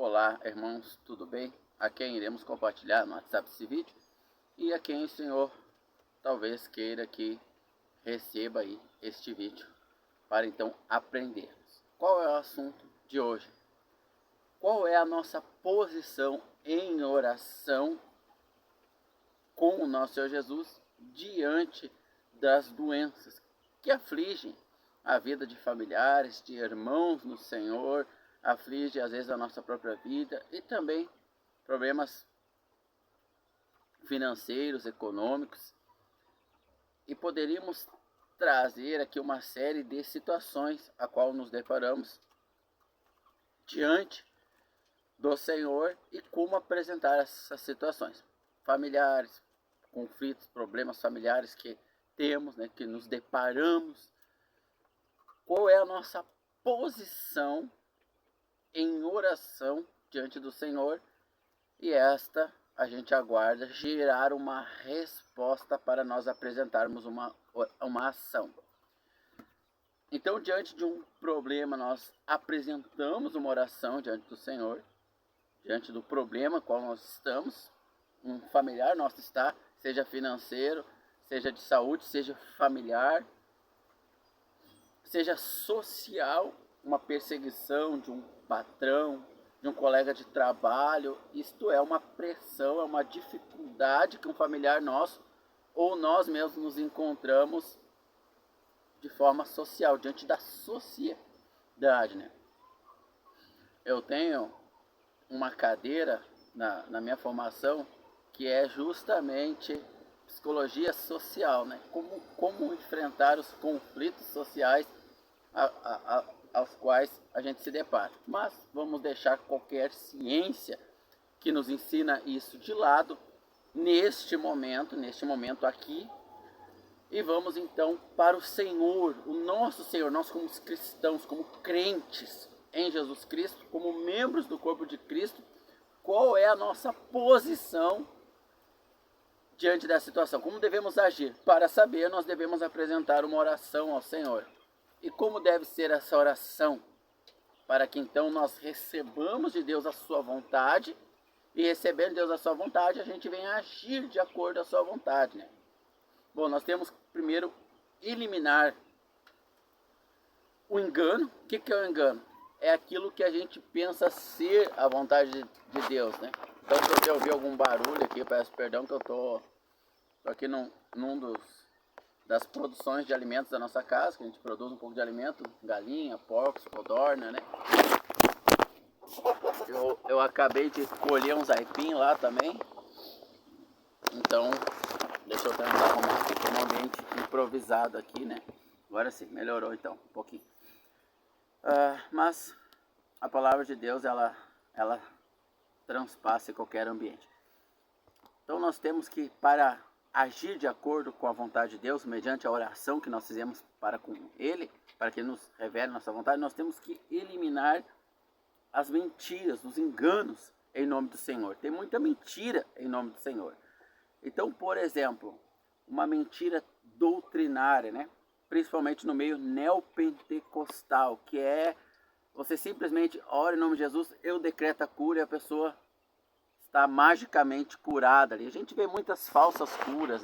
Olá, irmãos, tudo bem? A quem iremos compartilhar no WhatsApp esse vídeo e a quem o Senhor talvez queira que receba aí este vídeo para então aprendermos. Qual é o assunto de hoje? Qual é a nossa posição em oração com o nosso Senhor Jesus diante das doenças que afligem a vida de familiares, de irmãos no Senhor, aflige às vezes a nossa própria vida e também problemas financeiros, econômicos. E poderíamos trazer aqui uma série de situações a qual nos deparamos diante do Senhor e como apresentar essas situações familiares, conflitos, problemas familiares que temos, que nos deparamos. Qual é a nossa posição em oração diante do Senhor? E esta a gente aguarda gerar uma resposta para nós apresentarmos uma ação. Então, diante de um problema, nós apresentamos uma oração diante do Senhor, diante do problema qual nós estamos, um familiar nosso está, seja financeiro, seja de saúde, seja familiar, seja social, uma perseguição de um patrão, de um colega de trabalho. Isto é uma pressão, é uma dificuldade que um familiar nosso ou nós mesmos nos encontramos de forma social, diante da sociedade. Eu tenho uma cadeira na minha formação que é justamente psicologia social, como enfrentar os conflitos sociais aos quais a gente se depara. Mas vamos deixar qualquer ciência que nos ensina isso de lado neste momento aqui, e vamos então para o Senhor, o nosso Senhor. Nós como cristãos, como crentes em Jesus Cristo, como membros do corpo de Cristo, qual é a nossa posição diante da situação? Como devemos agir? Para saber, nós devemos apresentar uma oração ao Senhor. E como deve ser essa oração? Para que então nós recebamos de Deus a sua vontade, e recebendo de Deus a sua vontade, a gente venha agir de acordo com a sua vontade. Bom, nós temos que primeiro eliminar o engano. O que é o engano? É aquilo que a gente pensa ser a vontade de Deus, Então, se você ouvir algum barulho aqui, eu peço perdão que eu tô aqui num das produções de alimentos da nossa casa, que a gente produz um pouco de alimento, galinha, porcos, codorna, Eu acabei de colher uns aipim lá também, então deixa eu tentar arrumar aqui um ambiente improvisado aqui, Agora sim, melhorou então, um pouquinho. Mas a palavra de Deus, ela transpassa qualquer ambiente. Então nós temos que, para agir de acordo com a vontade de Deus, mediante a oração que nós fizemos para com Ele, para que Ele nos revele nossa vontade, nós temos que eliminar as mentiras, os enganos em nome do Senhor. Tem muita mentira em nome do Senhor. Então, por exemplo, uma mentira doutrinária, principalmente no meio neopentecostal, que é você simplesmente ora em nome de Jesus, eu decreto a cura e a pessoa está magicamente curada ali. A gente vê muitas falsas curas,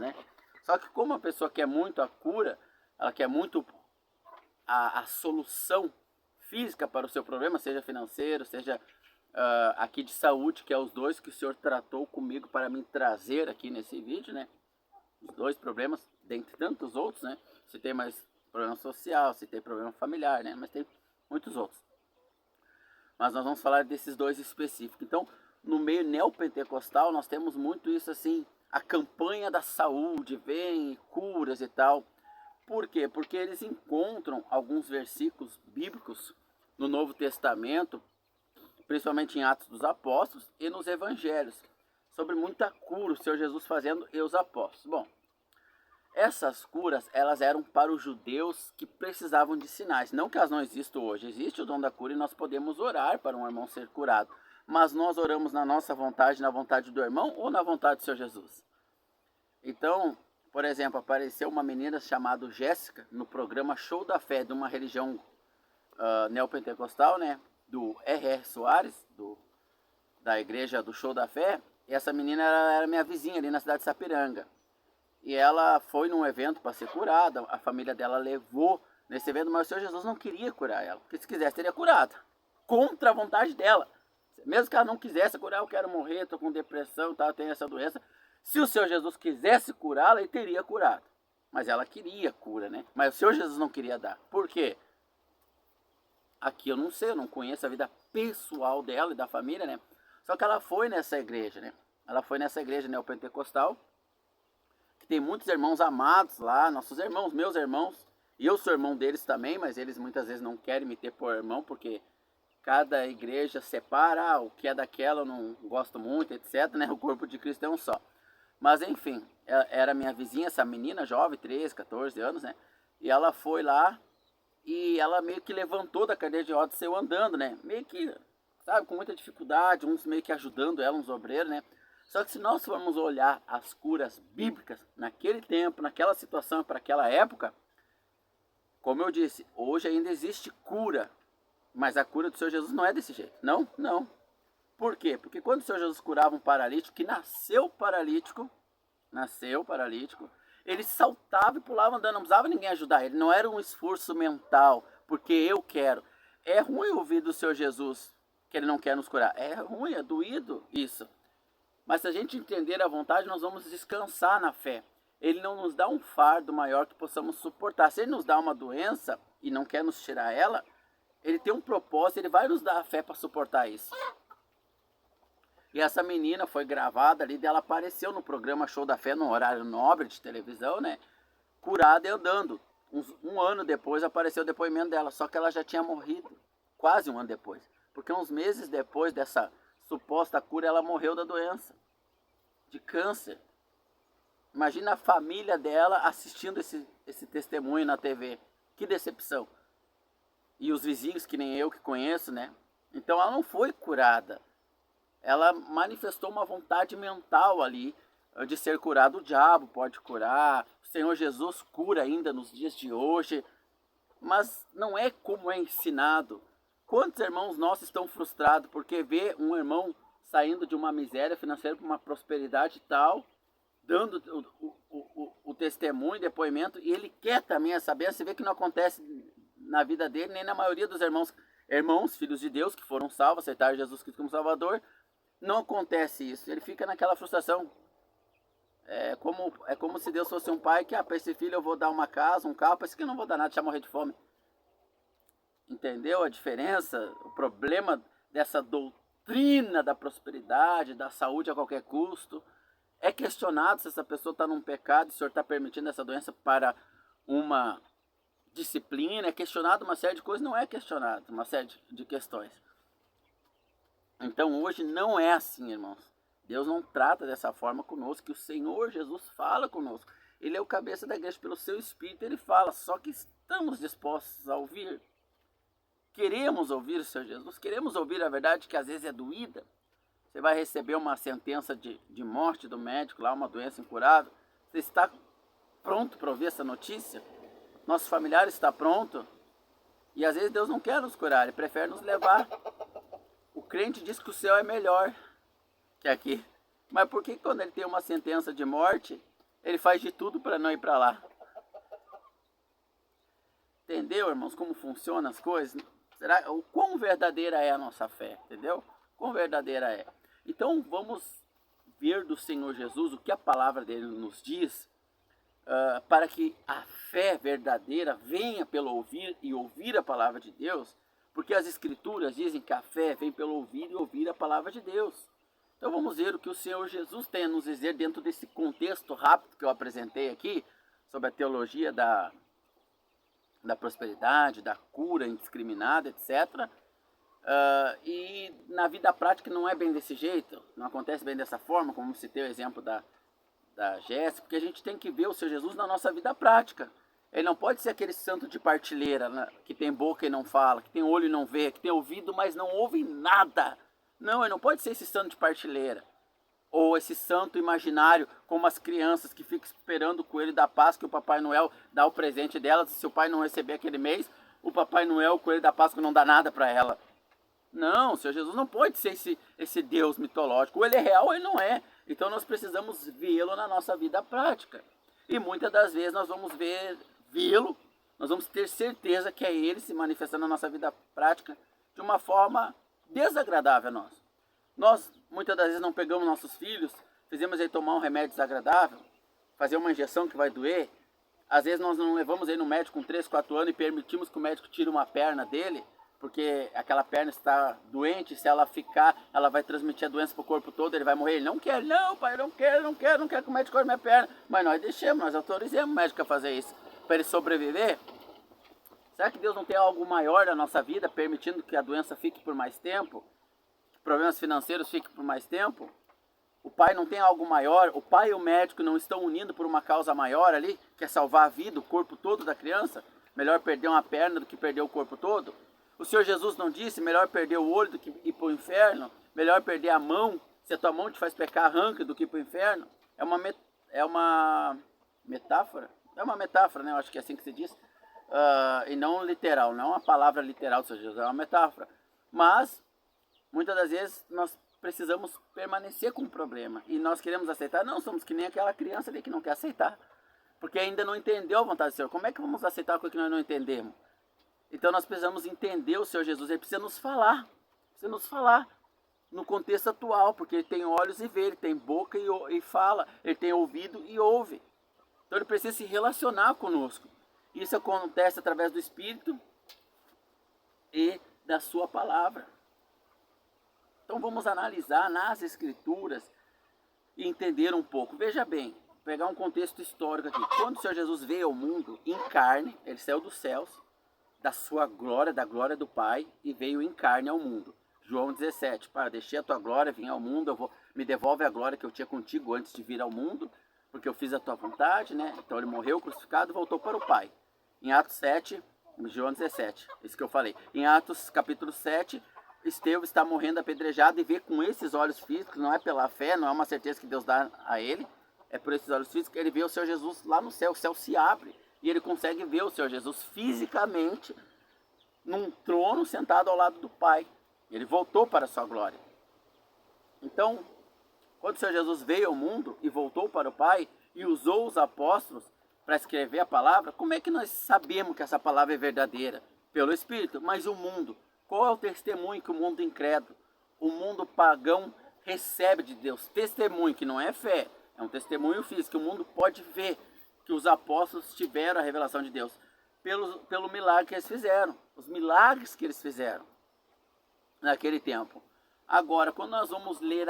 Só que como a pessoa quer muito a cura, ela quer muito a solução física para o seu problema, seja financeiro, seja aqui de saúde, que é os dois que o Senhor tratou comigo para me trazer aqui nesse vídeo, Os dois problemas, dentre tantos outros, Se tem mais problema social, se tem problema familiar, Mas tem muitos outros. Mas nós vamos falar desses dois específicos. Então, no meio neopentecostal, nós temos muito isso assim, a campanha da saúde, vem curas e tal. Por quê? Porque eles encontram alguns versículos bíblicos no Novo Testamento, principalmente em Atos dos Apóstolos e nos Evangelhos, sobre muita cura, o Senhor Jesus fazendo e os apóstolos. Bom, essas curas, elas eram para os judeus que precisavam de sinais. Não que elas não existam hoje. Existe o dom da cura e nós podemos orar para um irmão ser curado. Mas nós oramos na nossa vontade, na vontade do irmão ou na vontade do Senhor Jesus? Então, por exemplo, apareceu uma menina chamada Jéssica no programa Show da Fé, de uma religião neopentecostal, do R.R. Soares, do da igreja do Show da Fé, e essa menina era minha vizinha ali na cidade de Sapiranga. E ela foi num evento para ser curada, a família dela levou nesse evento, mas o Senhor Jesus não queria curar ela, porque se quisesse teria curado, contra a vontade dela. Mesmo que ela não quisesse curar, eu quero morrer, estou com depressão, tá, eu tenho essa doença. Se o Senhor Jesus quisesse curá-la, ele teria curado. Mas ela queria cura, né? Mas o Senhor Jesus não queria dar. Por quê? Aqui eu não sei, eu não conheço a vida pessoal dela e da família, né? Só que ela foi nessa igreja, né? Ela foi nessa igreja neopentecostal, que tem muitos irmãos amados lá, nossos irmãos, meus irmãos. E eu sou irmão deles também, mas eles muitas vezes não querem me ter por irmão, porque cada igreja separa, o que é daquela eu não gosto muito, etc, né? O corpo de Cristo é um só. Mas enfim, era minha vizinha, essa menina jovem, 13, 14 anos, né? E ela foi lá e ela meio que levantou da cadeira de rodas e saiu andando, né? Meio que, sabe, com muita dificuldade, uns meio que ajudando ela, uns obreiros, né? Só que se nós formos olhar as curas bíblicas naquele tempo, naquela situação, para aquela época, como eu disse, hoje ainda existe cura, mas a cura do Senhor Jesus não é desse jeito. Não, não. Por quê? Porque quando o Senhor Jesus curava um paralítico, que nasceu paralítico, ele saltava e pulava andando, não precisava ninguém ajudar ele, não era um esforço mental, porque eu quero. É ruim ouvir do Senhor Jesus que ele não quer nos curar, é ruim, é doído isso. Mas se a gente entender a vontade, nós vamos descansar na fé. Ele não nos dá um fardo maior que possamos suportar. Se ele nos dá uma doença e não quer nos tirar ela, ele tem um propósito, ele vai nos dar a fé para suportar isso. E essa menina foi gravada ali, dela apareceu no programa Show da Fé, no horário nobre de televisão, né? Curada e andando. Um ano depois apareceu o depoimento dela, só que ela já tinha morrido, quase um ano depois. Porque uns meses depois dessa suposta cura, ela morreu da doença, de câncer. Imagina a família dela assistindo esse testemunho na TV. Que decepção. E os vizinhos, que nem eu que conheço, né? Então ela não foi curada. Ela manifestou uma vontade mental ali de ser curada. O diabo pode curar, o Senhor Jesus cura ainda nos dias de hoje, mas não é como é ensinado. Quantos irmãos nossos estão frustrados porque vê um irmão saindo de uma miséria financeira para uma prosperidade tal, dando o testemunho, depoimento, e ele quer também essa bênção. Você vê que não acontece na vida dele, nem na maioria dos irmãos, filhos de Deus, que foram salvos, aceitaram Jesus Cristo como Salvador. Não acontece isso, ele fica naquela frustração. É como se Deus fosse um pai que, para esse filho eu vou dar uma casa, um carro, para esse que eu não vou dar nada, deixa morrer de fome. Entendeu a diferença? O problema dessa doutrina da prosperidade, da saúde a qualquer custo, é questionado se essa pessoa está num pecado, se o Senhor está permitindo essa doença para uma disciplina, é questionado uma série de coisas, não é questionado uma série de questões. Então hoje não é assim, irmãos. Deus não trata dessa forma conosco, que o Senhor Jesus fala conosco. Ele é o cabeça da igreja, pelo seu Espírito ele fala, só que estamos dispostos a ouvir. Queremos ouvir o Senhor Jesus, queremos ouvir a verdade que às vezes é doída. Você vai receber uma sentença de morte do médico, lá uma doença incurável. Você está pronto para ouvir essa notícia? Nosso familiar está pronto? E às vezes Deus não quer nos curar, Ele prefere nos levar. O crente diz que o céu é melhor que aqui. Mas por que quando ele tem uma sentença de morte, ele faz de tudo para não ir para lá? Entendeu, irmãos, como funcionam as coisas? O quão verdadeira é a nossa fé, entendeu? Quão verdadeira é. Então vamos ver do Senhor Jesus o que a palavra dele nos diz, para que a fé verdadeira venha pelo ouvir e ouvir a palavra de Deus, porque as escrituras dizem que a fé vem pelo ouvir e ouvir a palavra de Deus. Então vamos ver o que o Senhor Jesus tem a nos dizer dentro desse contexto rápido que eu apresentei aqui, sobre a teologia da prosperidade, da cura indiscriminada, etc. E na vida prática não é bem desse jeito, não acontece bem dessa forma, como citei o exemplo da Jéssica, porque a gente tem que ver o Senhor Jesus na nossa vida prática. Ele não pode ser aquele santo de partilheira, né, que tem boca e não fala, que tem olho e não vê, que tem ouvido, mas não ouve nada. Não, ele não pode ser esse santo de partilheira. Ou esse santo imaginário, como as crianças que ficam esperando o coelho da Páscoa, que o Papai Noel dá o presente delas, e se o pai não receber aquele mês, o Papai Noel, o coelho da Páscoa, não dá nada para ela. Não, o Senhor Jesus não pode ser esse Deus mitológico. Ou ele é real ou ele não é. Então nós precisamos vê-lo na nossa vida prática. E muitas das vezes nós vamos vê-lo, nós vamos ter certeza que é ele se manifestando na nossa vida prática de uma forma desagradável a nós. Nós muitas das vezes não pegamos nossos filhos, fizemos ele tomar um remédio desagradável, fazer uma injeção que vai doer. Às vezes nós não levamos ele no médico com 3, 4 anos e permitimos que o médico tire uma perna dele, porque aquela perna está doente, se ela ficar, ela vai transmitir a doença para o corpo todo, ele vai morrer. Ele não quer, não pai, eu não quero que o médico corte minha perna. Mas nós deixamos, nós autorizamos o médico a fazer isso, para ele sobreviver. Será que Deus não tem algo maior na nossa vida, permitindo que a doença fique por mais tempo? Que problemas financeiros fiquem por mais tempo? O pai não tem algo maior? O pai e o médico não estão unindo por uma causa maior ali, que é salvar a vida, o corpo todo da criança? Melhor perder uma perna do que perder o corpo todo? O Senhor Jesus não disse, melhor perder o olho do que ir para o inferno? Melhor perder a mão, se a tua mão te faz pecar, arranca do que ir para o inferno? É uma metáfora? É uma metáfora, né? Eu acho que é assim que se diz. E não literal, não é uma palavra literal do Senhor Jesus, é uma metáfora. Mas, muitas das vezes, nós precisamos permanecer com o problema. E nós queremos aceitar? Não, somos que nem aquela criança ali que não quer aceitar. Porque ainda não entendeu a vontade do Senhor. Como é que vamos aceitar coisa que nós não entendemos? Então nós precisamos entender o Senhor Jesus, ele precisa nos falar no contexto atual, porque ele tem olhos e vê, ele tem boca e fala, ele tem ouvido e ouve. Então ele precisa se relacionar conosco. Isso acontece através do Espírito e da sua palavra. Então vamos analisar nas Escrituras e entender um pouco. Veja bem, pegar um contexto histórico aqui. Quando o Senhor Jesus veio ao mundo em carne, ele saiu dos céus, da sua glória, da glória do Pai, e veio em carne ao mundo. João 17, para, deixei a tua glória, vim ao mundo, me devolve a glória que eu tinha contigo antes de vir ao mundo, porque eu fiz a tua vontade, né? Então ele morreu crucificado e voltou para o Pai. Em Atos 7, João 17, isso que eu falei. Em Atos capítulo 7, Estevão está morrendo apedrejado e vê com esses olhos físicos, não é pela fé, não é uma certeza que Deus dá a ele, é por esses olhos físicos que ele vê o Senhor Jesus lá no céu, o céu se abre. E ele consegue ver o Senhor Jesus fisicamente num trono sentado ao lado do Pai. Ele voltou para a sua glória. Então, quando o Senhor Jesus veio ao mundo e voltou para o Pai e usou os apóstolos para escrever a palavra, como é que nós sabemos que essa palavra é verdadeira? Pelo Espírito. Mas o mundo, qual é o testemunho que o mundo incrédulo, o mundo pagão recebe de Deus? Testemunho que não é fé, é um testemunho físico, que o mundo pode ver que os apóstolos tiveram a revelação de Deus pelo milagre que eles fizeram, os milagres que eles fizeram naquele tempo. Agora, quando nós vamos ler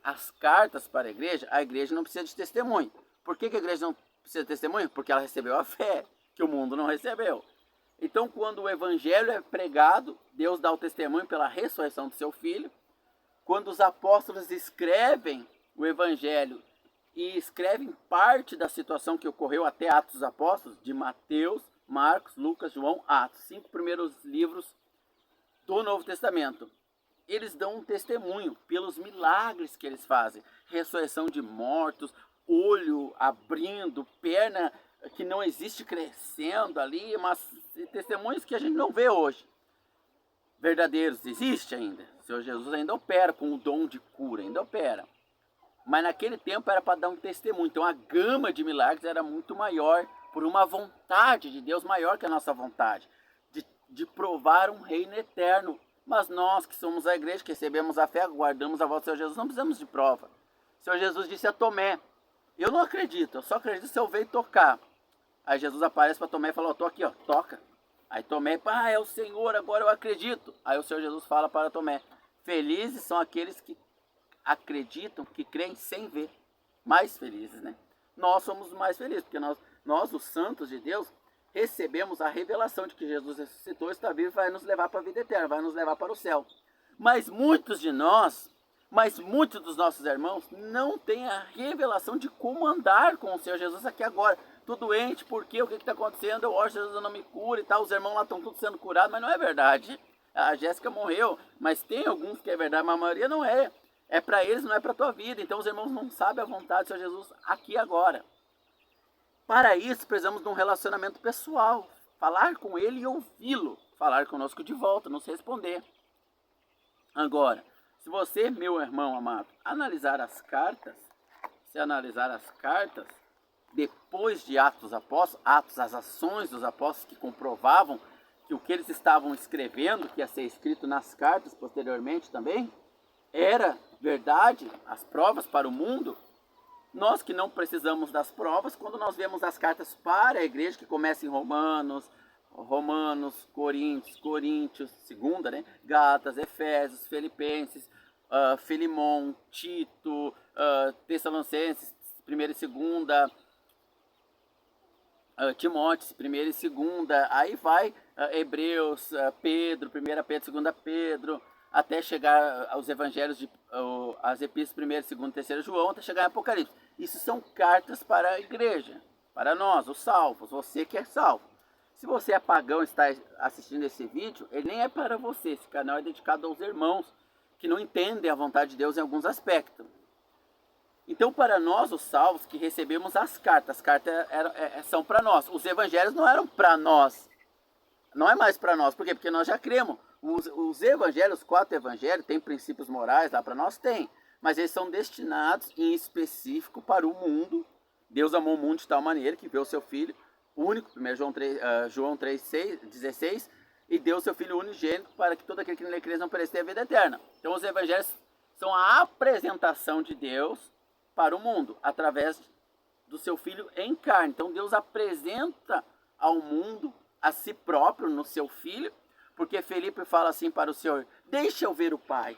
as cartas para a igreja não precisa de testemunho. Por que a igreja não precisa de testemunho? Porque ela recebeu a fé, que o mundo não recebeu. Então, quando o evangelho é pregado, Deus dá o testemunho pela ressurreição do seu filho. Quando os apóstolos escrevem o evangelho e escrevem parte da situação que ocorreu até Atos dos Apóstolos, de Mateus, Marcos, Lucas, João, Atos, 5 primeiros livros do Novo Testamento. Eles dão um testemunho pelos milagres que eles fazem. Ressurreição de mortos, olho abrindo, perna que não existe crescendo ali, mas testemunhos que a gente não vê hoje. Verdadeiros, existe ainda. O Senhor Jesus ainda opera com o dom de cura, ainda opera. Mas naquele tempo era para dar um testemunho. Então a gama de milagres era muito maior, por uma vontade de Deus maior que a nossa vontade, de provar um reino eterno. Mas nós que somos a igreja, que recebemos a fé, guardamos a volta do Senhor Jesus, não precisamos de prova. O Senhor Jesus disse a Tomé, eu não acredito, eu só acredito se eu ver tocar. Aí Jesus aparece para Tomé e fala, estou aqui, ó, toca. Aí Tomé, é o Senhor, agora eu acredito. Aí o Senhor Jesus fala para Tomé, felizes são aqueles que acreditam, que creem sem ver. Mais felizes, né? Nós somos os mais felizes, porque nós, os santos de Deus, recebemos a revelação de que Jesus ressuscitou, está vivo e vai nos levar para a vida eterna, vai nos levar para o céu. Mas muitos dos nossos irmãos não têm a revelação de como andar com o Senhor Jesus aqui agora. Tô doente, por quê? O que está acontecendo? Eu acho que Jesus não me cura e tal. Os irmãos lá estão todos sendo curados, mas não é verdade. A Jéssica morreu, mas tem alguns que é verdade, mas a maioria não é. É para eles, não é para a tua vida. Então os irmãos não sabem a vontade do Senhor Jesus aqui agora. Para isso, precisamos de um relacionamento pessoal. Falar com Ele e ouvi-lo. Falar conosco de volta, nos responder. Agora, se você, meu irmão amado, analisar as cartas, depois de Atos dos Apóstolos, as ações dos apóstolos que comprovavam que o que eles estavam escrevendo, que ia ser escrito nas cartas posteriormente também, era verdade, as provas para o mundo. Nós que não precisamos das provas, quando nós vemos as cartas para a igreja, que começa em Romanos, Coríntios, segunda, né? Gálatas, Efésios, Filipenses, Filimon, Tito, Tessalonicenses, primeira e segunda, Timóteo, primeira e segunda, aí vai Hebreus, Pedro, primeira Pedro, segunda Pedro, até chegar aos evangelhos, as epístolas, primeira, segunda, terceira João, até chegar em Apocalipse. Isso são cartas para a igreja, para nós, os salvos, você que é salvo. Se você é pagão e está assistindo esse vídeo, ele nem é para você, esse canal é dedicado aos irmãos que não entendem a vontade de Deus em alguns aspectos. Então, para nós, os salvos, que recebemos as cartas são para nós. Os evangelhos não eram para nós. Não é mais para nós. Por quê? Porque nós já cremos. Os evangelhos, os 4 evangelhos, tem princípios morais lá para nós? Tem. Mas eles são destinados em específico para o mundo. Deus amou o mundo de tal maneira que enviou o seu Filho único, 1 João 3,16, e deu o seu Filho unigênito para que todo aquele que nele crê não pereça tenha vida eterna. Então, os evangelhos são a apresentação de Deus para o mundo, através do seu Filho em carne. Então Deus apresenta ao mundo a si próprio no seu Filho, porque Felipe fala assim para o Senhor: deixa eu ver o Pai.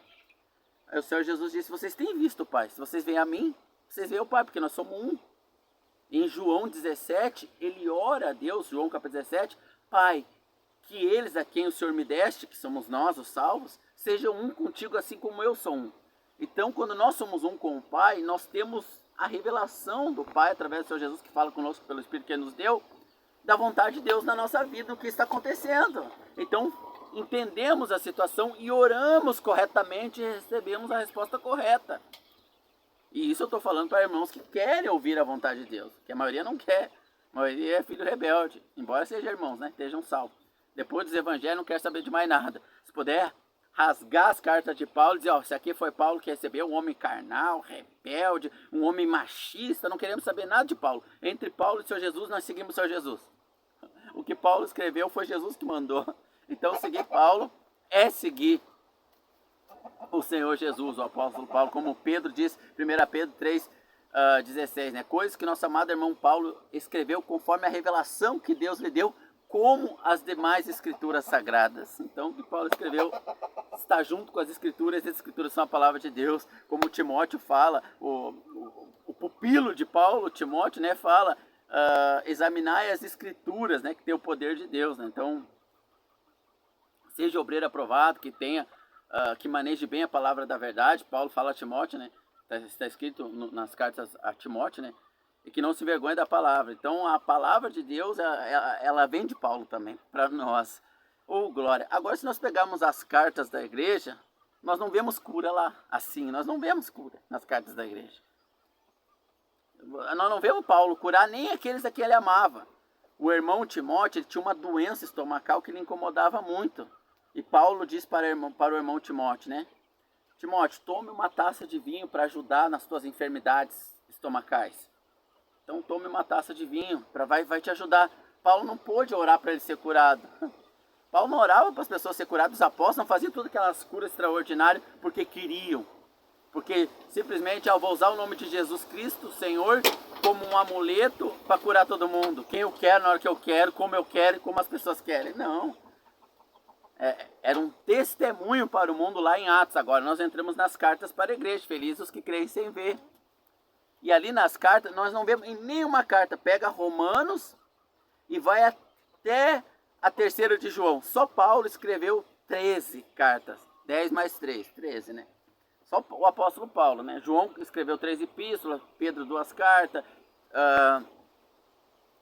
Aí o Senhor Jesus disse: vocês têm visto o Pai, se vocês veem a mim, vocês veem o Pai, porque nós somos um. Em João 17, ele ora a Deus, João capítulo 17, Pai, que eles a quem o Senhor me deste, que somos nós, os salvos, sejam um contigo assim como eu sou um. Então, quando nós somos um com o Pai, nós temos a revelação do Pai, através do Senhor Jesus, que fala conosco pelo Espírito que Ele nos deu, da vontade de Deus na nossa vida, o que está acontecendo. Então, entendemos a situação e oramos corretamente e recebemos a resposta correta. E isso eu estou falando para irmãos que querem ouvir a vontade de Deus, que a maioria não quer. A maioria é filho rebelde, embora sejam irmãos, né? Estejam salvos. Depois dos evangelhos não quer saber de mais nada. Se puder rasgar as cartas de Paulo e dizer: ó, esse aqui foi Paulo que recebeu, um homem carnal, rebelde, um homem machista, não queremos saber nada de Paulo. Entre Paulo e o Senhor Jesus, nós seguimos o Senhor Jesus. O que Paulo escreveu foi Jesus que mandou. Então, seguir Paulo é seguir o Senhor Jesus, o apóstolo Paulo, como Pedro diz, 1 Pedro 3,16, né? Coisas que nosso amado irmão Paulo escreveu conforme a revelação que Deus lhe deu, como as demais escrituras sagradas. Então, o que Paulo escreveu está junto com as escrituras são a palavra de Deus, como Timóteo fala, o pupilo de Paulo, Timóteo, né, fala, examinai as escrituras, né, que tem o poder de Deus, né? Então, seja obreiro aprovado, que tenha, que maneje bem a palavra da verdade. Paulo fala a Timóteo, né, está escrito nas cartas a Timóteo, né, e que não se envergonhe da palavra. Então, a palavra de Deus, ela vem de Paulo também, para nós. Oh, glória! Agora, se nós pegarmos as cartas da igreja, nós não vemos cura lá, assim, nós não vemos cura nas cartas da igreja. Nós não vemos Paulo curar nem aqueles a que ele amava. O irmão Timóteo, ele tinha uma doença estomacal que lhe incomodava muito. E Paulo diz para o irmão Timóteo, né? Timóteo, tome uma taça de vinho para ajudar nas tuas enfermidades estomacais. Então tome uma taça de vinho, vai te ajudar. Paulo não pôde orar para ele ser curado. Paulo não orava para as pessoas ser curadas. Os apóstolos não faziam todas aquelas curas extraordinárias porque queriam. Porque simplesmente, vou usar o nome de Jesus Cristo, Senhor, como um amuleto para curar todo mundo. Quem eu quero, na hora que eu quero, como eu quero e como as pessoas querem. Não. Era um testemunho para o mundo lá em Atos. Agora nós entramos nas cartas para a igreja. Felizes os que creem sem ver. E ali nas cartas, nós não vemos em nenhuma carta. Pega Romanos e vai até a terceira de João. Só Paulo escreveu 13 cartas. 10 mais 3, 13, né? Só o apóstolo Paulo, né? João escreveu 3 epístolas, Pedro 2 cartas.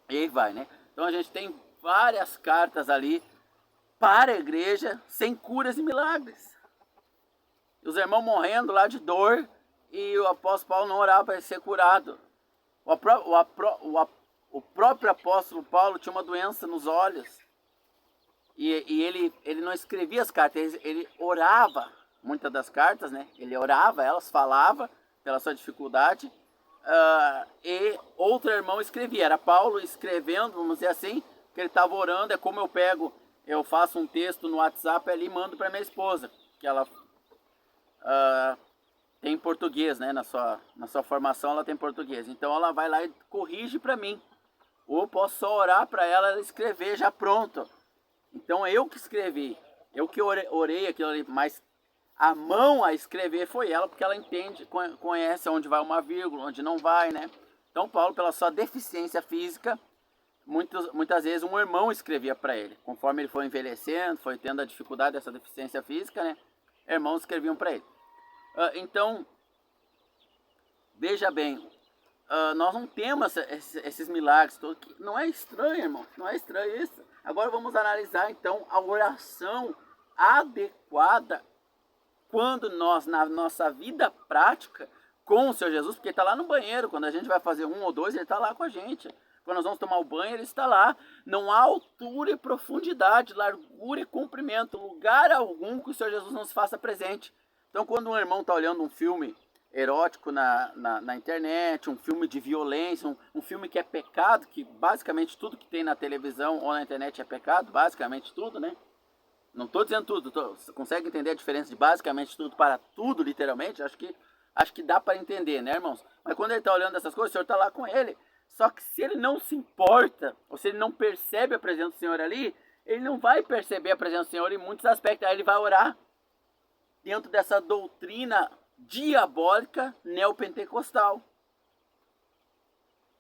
E aí vai, né? Então a gente tem várias cartas ali para a igreja, sem curas e milagres. E os irmãos morrendo lá de dor, e o apóstolo Paulo não orava para ser curado. O próprio apóstolo Paulo tinha uma doença nos olhos. E ele não escrevia as cartas, ele orava muitas das cartas, né? Ele orava, elas falava pela sua dificuldade, e outro irmão escrevia. Era Paulo escrevendo, vamos dizer assim, que ele estava orando. É como eu faço um texto no WhatsApp ali e mando para minha esposa, que ela tem português, né? Na sua formação ela tem português. Então ela vai lá e corrige para mim. Ou eu posso só orar para ela escrever já pronto. Então eu que escrevi, eu que orei aquilo ali, mas a mão a escrever foi ela, porque ela entende, conhece onde vai uma vírgula, onde não vai, né? Então Paulo, pela sua deficiência física, muitas vezes um irmão escrevia para ele. Conforme ele foi envelhecendo, foi tendo a dificuldade dessa deficiência física, né? Irmãos escreviam para ele. Então, veja bem, nós não temos esses milagres todos. Não é estranho, irmão, não é estranho isso. Agora vamos analisar então a oração adequada quando nós, na nossa vida prática com o Senhor Jesus, porque ele está lá no banheiro. Quando a gente vai fazer 1 ou 2, ele está lá com a gente. Quando nós vamos tomar o banho, ele está lá. Não há altura e profundidade, largura e comprimento, lugar algum que o Senhor Jesus não se faça presente. Então, quando um irmão está olhando um filme erótico na internet, um filme de violência, um filme que é pecado, que basicamente tudo que tem na televisão ou na internet é pecado, basicamente tudo, né? Não estou dizendo tudo, você consegue entender a diferença de basicamente tudo para tudo, literalmente? Acho que dá para entender, né, irmãos? Mas quando ele está olhando essas coisas, o Senhor está lá com ele. Só que se ele não se importa, ou se ele não percebe a presença do Senhor ali, ele não vai perceber a presença do Senhor em muitos aspectos. Aí ele vai orar dentro dessa doutrina diabólica neopentecostal,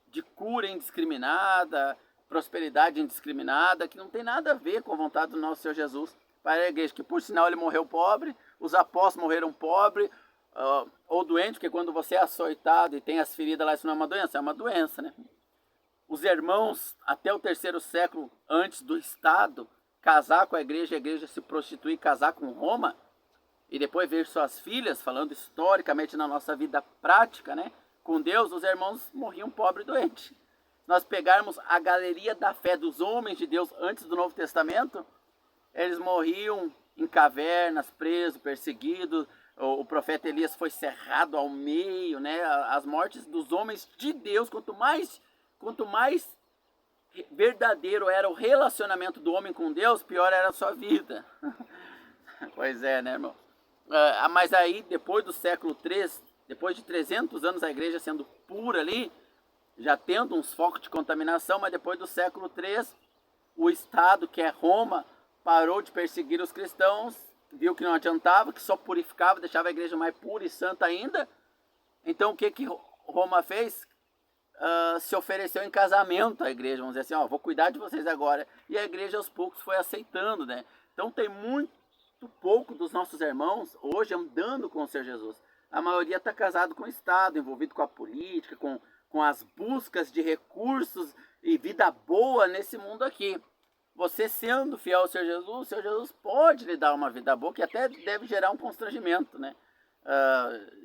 de cura indiscriminada, prosperidade indiscriminada, que não tem nada a ver com a vontade do nosso Senhor Jesus para a igreja, que por sinal ele morreu pobre, os apóstolos morreram pobres, ou doente, porque quando você é açoitado e tem as feridas lá, isso não é uma doença, né? Os irmãos, até o 3º século antes do Estado casar com a igreja se prostituir, casar com Roma, e depois ver suas filhas, falando historicamente na nossa vida prática, né? Com Deus, os irmãos morriam pobres e doentes. Nós pegarmos a galeria da fé dos homens de Deus antes do Novo Testamento, eles morriam em cavernas, presos, perseguidos. O profeta Elias foi cerrado ao meio, né? As mortes dos homens de Deus, quanto mais verdadeiro era o relacionamento do homem com Deus, pior era a sua vida. Pois é, né, irmão? Mas aí, depois do século III, depois de 300 anos a igreja sendo pura ali, já tendo uns focos de contaminação, mas depois do século III, o Estado, que é Roma, parou de perseguir os cristãos, viu que não adiantava, que só purificava, deixava a igreja mais pura e santa ainda. Então o que Roma fez? Se ofereceu em casamento à igreja, vamos dizer assim, vou cuidar de vocês agora. E a igreja aos poucos foi aceitando, né? Então tem muito pouco dos nossos irmãos hoje andando com o Senhor Jesus. A maioria está casado com o Estado, envolvido com a política, com as buscas de recursos e vida boa nesse mundo aqui. Você sendo fiel ao Senhor Jesus, o Senhor Jesus pode lhe dar uma vida boa, que até deve gerar um constrangimento, né?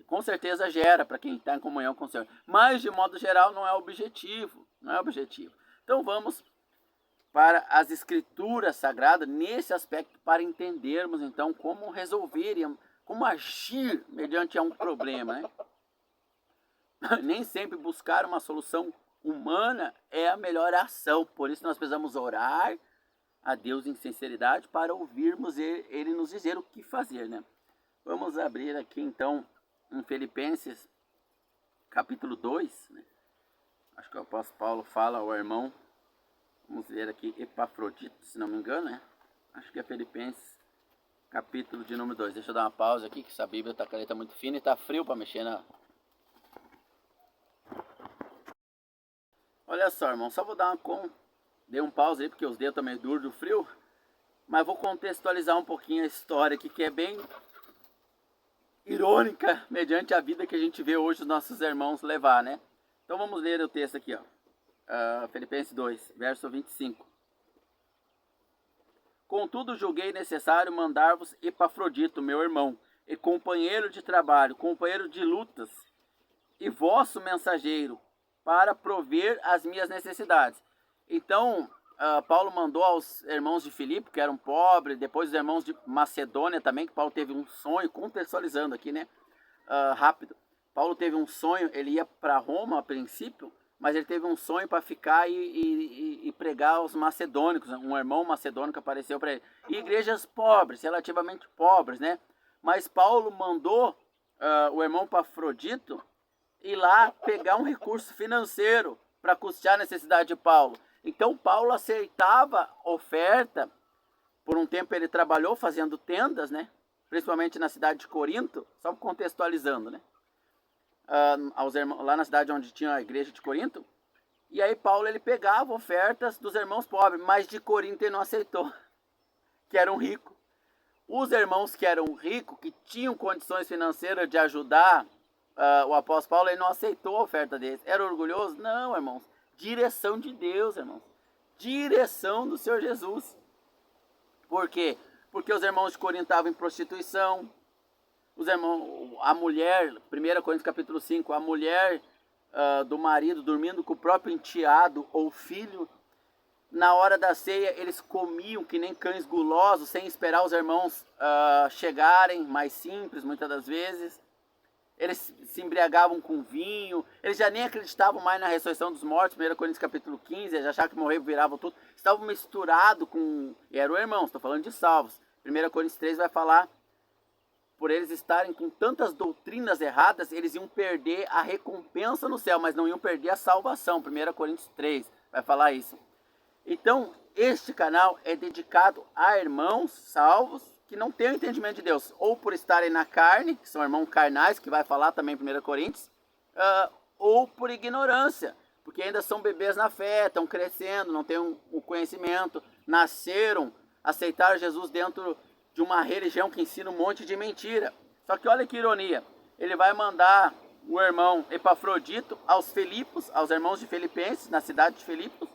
Com certeza gera para quem está em comunhão com o Senhor. Mas, de modo geral, não é objetivo. Não é objetivo. Então, vamos para as Escrituras Sagradas nesse aspecto, para entendermos, então, como resolver, como agir mediante um problema, né? Nem sempre buscar uma solução humana é a melhor ação. Por isso, nós precisamos orar a Deus em sinceridade para ouvirmos Ele nos dizer o que fazer, né? Vamos abrir aqui então em Filipenses capítulo 2, né? Acho que o apóstolo Paulo fala ao irmão, vamos ler aqui Epafrodito, se não me engano, né? Acho que é Filipenses capítulo de número 2. Deixa eu dar uma pausa aqui, que essa Bíblia tá caneta muito fina e tá frio para mexer na... Olha só, irmão, só vou dar dei um pause aí porque os dedos estão meio duros do frio, mas vou contextualizar um pouquinho a história aqui, que é bem irônica mediante a vida que a gente vê hoje os nossos irmãos levar, né? Então vamos ler o texto aqui, Filipenses 2, verso 25. Contudo, julguei necessário mandar-vos Epafrodito, meu irmão, e companheiro de trabalho, companheiro de lutas, e vosso mensageiro, para prover as minhas necessidades. Então, Paulo mandou aos irmãos de Filipe, que eram pobres, depois os irmãos de Macedônia também, que Paulo teve um sonho, contextualizando aqui, né? Rápido. Paulo teve um sonho, ele ia para Roma a princípio, mas ele teve um sonho para ficar e pregar aos macedônicos. Um irmão macedônico apareceu para ele. E igrejas pobres, relativamente pobres, né? Mas Paulo mandou o irmão Epafrodito ir lá pegar um recurso financeiro para custear a necessidade de Paulo. Então Paulo aceitava oferta. Por um tempo ele trabalhou fazendo tendas, né? Principalmente na cidade de Corinto, só contextualizando, né? Aos irmãos, lá na cidade onde tinha a igreja de Corinto. E aí Paulo ele pegava ofertas dos irmãos pobres, mas de Corinto ele não aceitou, que eram ricos. Os irmãos que eram ricos, que tinham condições financeiras de ajudar o apóstolo Paulo, ele não aceitou a oferta deles. Era orgulhoso? Não, irmãos. Direção de Deus, irmãos. Direção do Senhor Jesus. Por quê? Porque os irmãos de Corinto estavam em prostituição. A mulher, 1 Coríntios capítulo 5, a mulher do marido dormindo com o próprio enteado ou filho. Na hora da ceia, eles comiam que nem cães gulosos, sem esperar os irmãos chegarem, mais simples, muitas das vezes. Eles se embriagavam com vinho, eles já nem acreditavam mais na ressurreição dos mortos, 1 Coríntios capítulo 15, eles achavam que morreram, viravam tudo. Estavam misturados com... E eram irmãos, estou falando de salvos. 1 Coríntios 3 vai falar, por eles estarem com tantas doutrinas erradas, eles iam perder a recompensa no céu, mas não iam perder a salvação. 1 Coríntios 3 vai falar isso. Então, este canal é dedicado a irmãos salvos que não têm o entendimento de Deus, ou por estarem na carne, que são irmãos carnais, que vai falar também em 1 Coríntios, ou por ignorância, porque ainda são bebês na fé, estão crescendo, não têm o conhecimento, nasceram, aceitaram Jesus dentro de uma religião que ensina um monte de mentira. Só que olha que ironia, ele vai mandar o irmão Epafrodito aos Filipos, aos irmãos de Filipenses, na cidade de Filipos,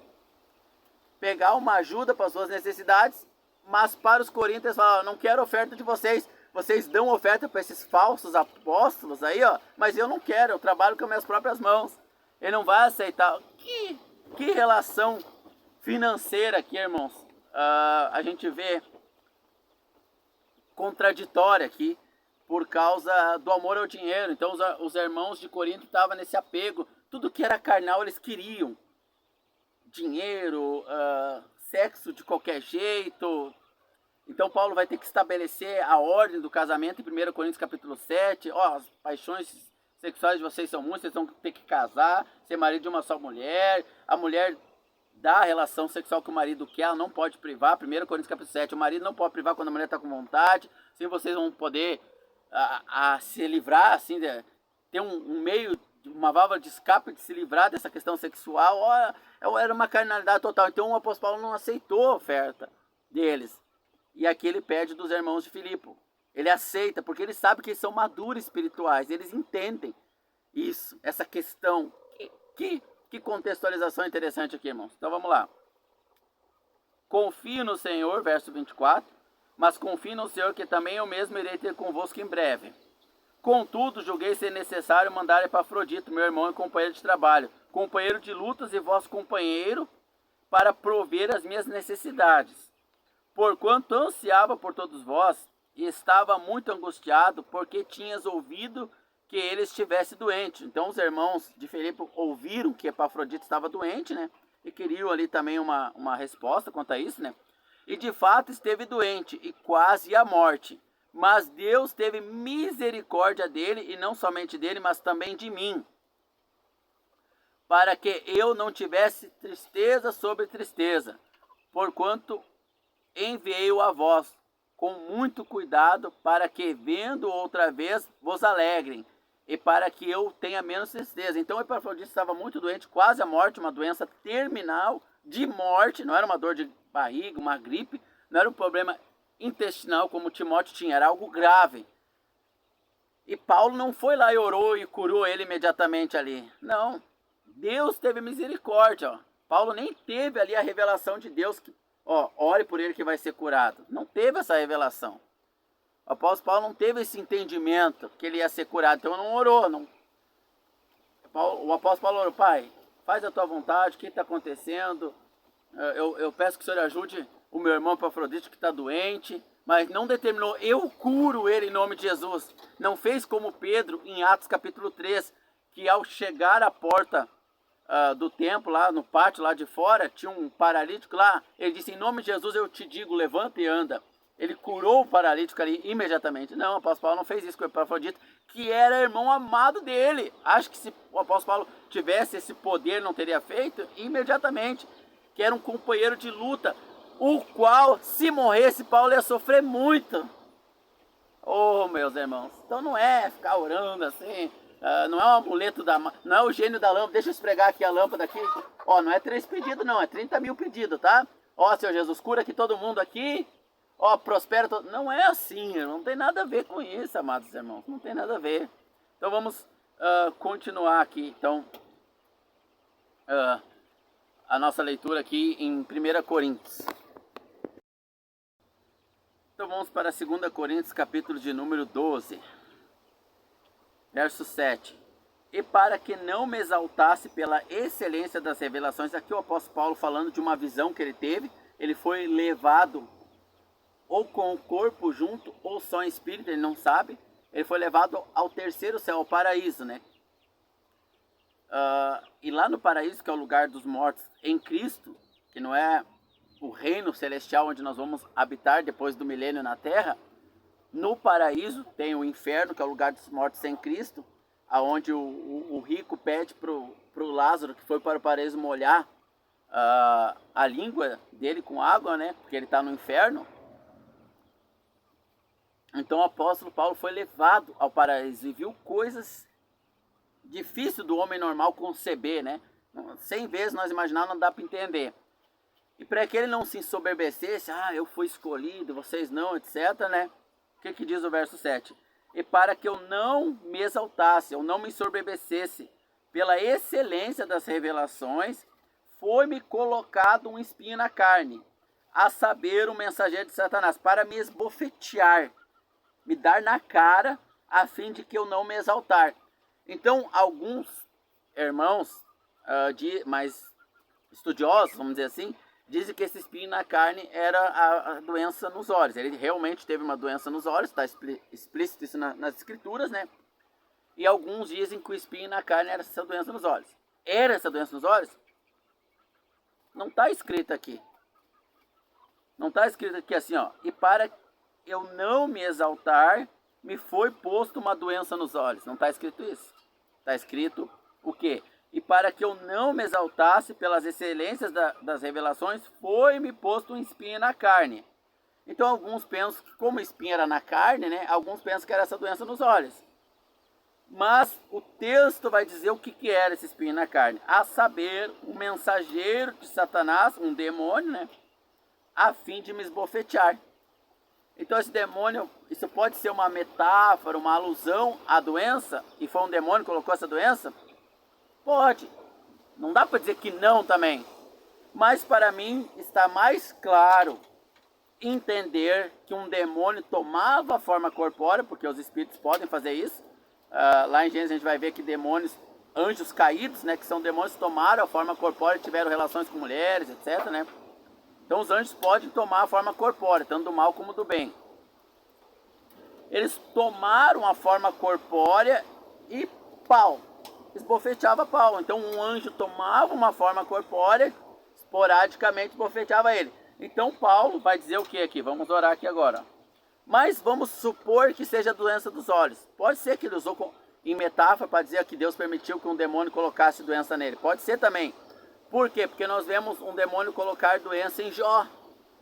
pegar uma ajuda para as suas necessidades, mas para os coríntios falam, não quero oferta de vocês, vocês dão oferta para esses falsos apóstolos aí, ó, mas eu não quero, eu trabalho com minhas próprias mãos. Ele não vai aceitar. Que relação financeira aqui, irmãos, a gente vê contraditória aqui, por causa do amor ao dinheiro. Então os irmãos de Corinto estavam nesse apego, tudo que era carnal eles queriam. Dinheiro, sexo de qualquer jeito. Então Paulo vai ter que estabelecer a ordem do casamento em 1 Coríntios capítulo 7. As paixões sexuais de vocês são muitas, vocês vão ter que casar, ser marido de uma só mulher. A mulher dá a relação sexual que o marido quer, ela não pode privar. 1 Coríntios capítulo 7, o marido não pode privar quando a mulher está com vontade. Assim vocês vão poder se livrar, assim, ter um meio, uma válvula de escape de se livrar dessa questão sexual. Era uma carnalidade total. Então o apóstolo Paulo não aceitou a oferta deles. E aqui ele pede dos irmãos de Filipe. Ele aceita, porque ele sabe que eles são maduros espirituais. Eles entendem isso, essa questão. Que contextualização interessante aqui, irmãos. Então vamos lá. Confio no Senhor, verso 24. Mas confio no Senhor que também eu mesmo irei ter convosco em breve. Contudo, julguei ser necessário mandar Epafrodito, meu irmão e companheiro de trabalho, companheiro de lutas e vosso companheiro, para prover as minhas necessidades. Porquanto ansiava por todos vós, e estava muito angustiado, porque tinhas ouvido que ele estivesse doente. Então os irmãos de Filipe ouviram que Epafrodito estava doente, né? E queriam ali também uma resposta quanto a isso, né? E de fato esteve doente, e quase à morte. Mas Deus teve misericórdia dele, e não somente dele, mas também de mim, para que eu não tivesse tristeza sobre tristeza, porquanto enviei-o a vós, com muito cuidado, para que, vendo outra vez, vos alegrem, e para que eu tenha menos tristeza. Então o Epafrodito estava muito doente, quase à morte, uma doença terminal, de morte, não era uma dor de barriga, uma gripe, não era um problema intestinal como Timóteo tinha, era algo grave. E Paulo não foi lá e orou e curou ele imediatamente ali. Não, Deus teve misericórdia. Paulo nem teve ali a revelação de Deus que, ore por ele que vai ser curado. Não teve essa revelação. O apóstolo Paulo não teve esse entendimento que ele ia ser curado, então não orou. O apóstolo Paulo orou, Pai, faz a tua vontade, o que está acontecendo? Eu peço que o Senhor ajude o meu irmão Epafrodito que está doente, mas não determinou, eu curo ele em nome de Jesus. Não fez como Pedro em Atos capítulo 3, que ao chegar à porta do templo, lá no pátio lá de fora, tinha um paralítico lá, ele disse, em nome de Jesus eu te digo, levanta e anda. Ele curou o paralítico ali imediatamente. Não, o apóstolo Paulo não fez isso com o Epafrodito, que era irmão amado dele. Acho que se o apóstolo Paulo tivesse esse poder, não teria feito imediatamente, que era um companheiro de luta, o qual, se morresse, Paulo ia sofrer muito. Oh, meus irmãos, então não é ficar orando assim, não é um amuleto não é o gênio da lâmpada. Deixa eu esfregar aqui a lâmpada aqui. Ó, não é 3 pedidos não, é 30 mil pedidos, tá? Ó, Senhor Jesus, cura aqui todo mundo aqui. Ó, prospera todo... Não é assim, não tem nada a ver com isso, amados irmãos, não tem nada a ver. Então vamos continuar aqui, então, a nossa leitura aqui em 1 Coríntios. Então vamos para 2 Coríntios, capítulo de número 12, verso 7. E para que não me exaltasse pela excelência das revelações, aqui o apóstolo Paulo falando de uma visão que ele teve, ele foi levado ou com o corpo junto, ou só em espírito, ele não sabe, ele foi levado ao terceiro céu, ao paraíso, né? E lá no paraíso, que é o lugar dos mortos em Cristo, que não é o reino celestial onde nós vamos habitar depois do milênio na terra, no paraíso tem o inferno, que é o lugar dos mortos sem Cristo, aonde o rico pede pro Lázaro, que foi para o paraíso, molhar a língua dele com água, né? Porque ele está no inferno. Então o apóstolo Paulo foi levado ao paraíso e viu coisas difíceis do homem normal conceber, né? 100 vezes nós imaginamos, não dá para entender. E para que ele não se ensoberbecesse, eu fui escolhido, vocês não, etc, né? O que diz o verso 7? E para que eu não me exaltasse, eu não me ensoberbecesse pela excelência das revelações, foi-me colocado um espinho na carne, a saber, um mensageiro de Satanás, para me esbofetear, me dar na cara, a fim de que eu não me exaltar. Então, alguns irmãos mais estudiosos, vamos dizer assim, dizem que esse espinho na carne era a doença nos olhos. Ele realmente teve uma doença nos olhos, está explícito isso nas escrituras, né? E alguns dizem que o espinho na carne era essa doença nos olhos. Era essa doença nos olhos? Não está escrito aqui. Não está escrito aqui assim, ó. E para eu não me exaltar, me foi posto uma doença nos olhos. Não está escrito isso. Está escrito o quê? E para que eu não me exaltasse pelas excelências das revelações, foi-me posto um espinho na carne. Então alguns pensam que como espinho era na carne, né? Alguns pensam que era essa doença nos olhos. Mas o texto vai dizer o que era esse espinho na carne. A saber, um mensageiro de Satanás, um demônio, né? A fim de me esbofetear. Então esse demônio, isso pode ser uma metáfora, uma alusão à doença, e foi um demônio que colocou essa doença? Pode. Não dá para dizer que não também. Mas para mim está mais claro entender que um demônio tomava a forma corpórea, porque os espíritos podem fazer isso. Lá em Gênesis a gente vai ver que demônios, anjos caídos, né, que são demônios que tomaram a forma corpórea e tiveram relações com mulheres, etc, né? Então os anjos podem tomar a forma corpórea, tanto do mal como do bem. Eles tomaram a forma corpórea e pau, esbofeteava pau. Então um anjo tomava uma forma corpórea, esporadicamente esbofeteava ele. Então Paulo vai dizer o que aqui? Vamos orar aqui agora. Mas vamos supor que seja a doença dos olhos. Pode ser que ele usou em metáfora para dizer que Deus permitiu que um demônio colocasse doença nele. Pode ser também. Por quê? Porque nós vemos um demônio colocar doença em Jó.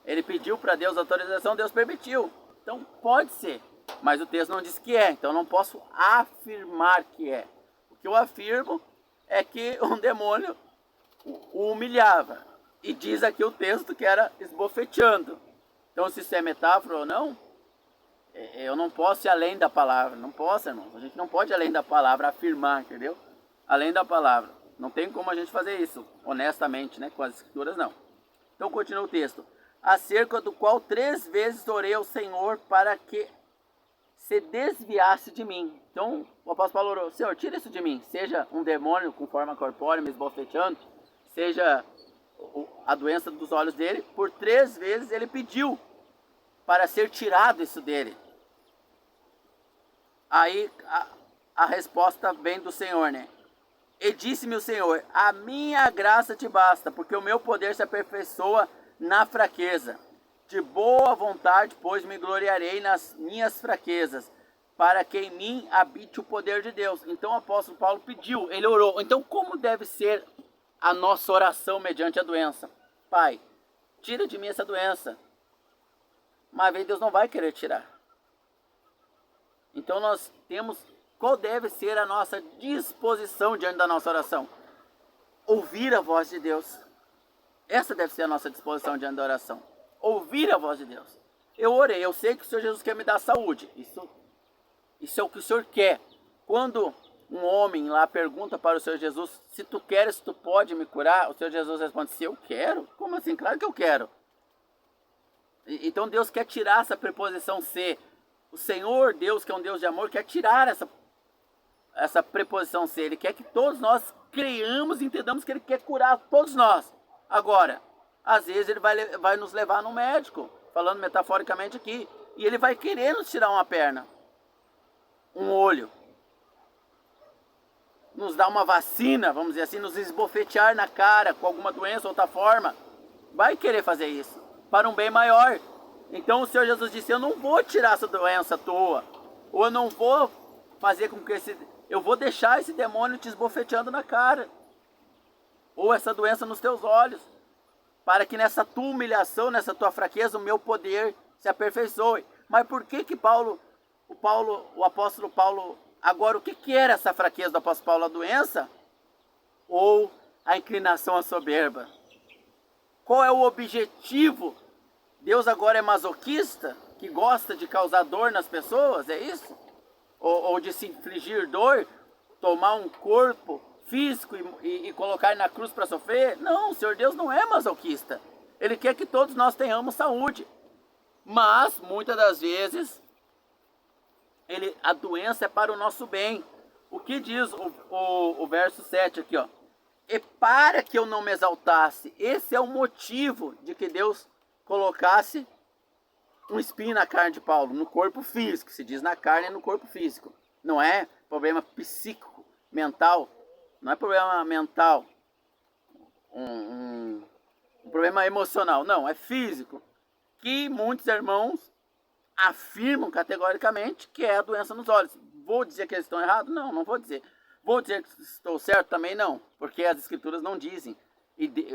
Ele pediu para Deus autorização, Deus permitiu. Então pode ser. Mas o texto não diz que é. Então não posso afirmar que é. O que eu afirmo é que um demônio o humilhava. E diz aqui o texto que era esbofeteando. Então se isso é metáfora ou não, eu não posso ir além da palavra. Não posso, irmãos. A gente não pode ir além da palavra, afirmar, entendeu? Além da palavra. Não tem como a gente fazer isso, honestamente, né? Com as escrituras, não. Então continua o texto. Acerca do qual 3 vezes orei ao Senhor para que se desviasse de mim. Então o apóstolo Paulo orou: Senhor, tira isso de mim. Seja um demônio com forma corpórea me esbofeteando, seja a doença dos olhos dele, por 3 vezes ele pediu para ser tirado isso dele. Aí a resposta vem do Senhor, né? E disse-me o Senhor: a minha graça te basta, porque o meu poder se aperfeiçoa na fraqueza. De boa vontade, pois, me gloriarei nas minhas fraquezas, para que em mim habite o poder de Deus. Então o apóstolo Paulo pediu, ele orou. Então como deve ser a nossa oração mediante a doença? Pai, tira de mim essa doença. Mas Deus não vai querer tirar. Então nós temos, qual deve ser a nossa disposição diante da nossa oração? Ouvir a voz de Deus. Essa deve ser a nossa disposição diante da oração. Ouvir a voz de Deus. Eu orei, eu sei que o Senhor Jesus quer me dar saúde. Isso é o que o Senhor quer. Quando um homem lá pergunta para o Senhor Jesus: se tu queres, tu pode me curar? O Senhor Jesus responde: se eu quero? Como assim? Claro que eu quero. Então Deus quer tirar essa preposição se. O Senhor Deus, que é um Deus de amor, quer tirar essa preposição se. Ele quer que todos nós creiamos e entendamos que Ele quer curar todos nós. Agora, às vezes Ele vai nos levar no médico, falando metaforicamente aqui, e Ele vai querer nos tirar uma perna, um olho, nos dar uma vacina, vamos dizer assim, nos esbofetear na cara com alguma doença ou outra forma. Vai querer fazer isso para um bem maior. Então o Senhor Jesus disse: eu não vou tirar essa doença tua, ou eu não vou fazer com que eu vou deixar esse demônio te esbofeteando na cara, ou essa doença nos teus olhos, para que nessa tua humilhação, nessa tua fraqueza, o meu poder se aperfeiçoe. Mas por que o apóstolo Paulo, agora o que era essa fraqueza do apóstolo Paulo? A doença ou a inclinação à soberba? Qual é o objetivo? Deus agora é masoquista, que gosta de causar dor nas pessoas, é isso? Ou de se infligir dor, tomar um corpo físico e colocar na cruz para sofrer? Não, o Senhor Deus não é masoquista. Ele quer que todos nós tenhamos saúde. Mas, muitas das vezes, a doença é para o nosso bem. O que diz o verso 7 aqui, ó? E para que eu não me exaltasse. Esse é o motivo de que Deus colocasse um espinho na carne de Paulo, no corpo físico. Se diz na carne, é no corpo físico. Não é problema psíquico, mental. Não é problema mental, um problema emocional. Não, é físico. Que muitos irmãos afirmam categoricamente que é a doença nos olhos. Vou dizer que eles estão errados? Não, não vou dizer. Vou dizer que estou certo? Também não, porque as escrituras não dizem.